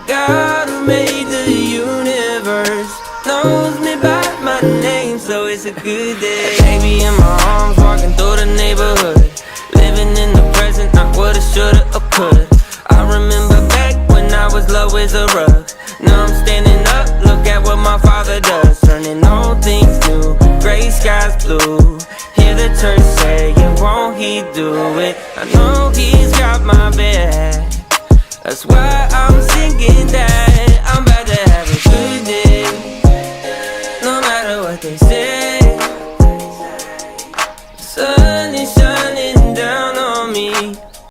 God who made the universe knows me by my name, so it's a good day. Baby in my arms, walking through the neighborhood, living in the present, not what I shoulda or could. I remember back when I was low as a rug. Now I'm standing up, look at what my father does, turning all things new, gray skies blue. Hear the church say, yeah, won't he do it? I know he's got my back, that's why I'm singing that.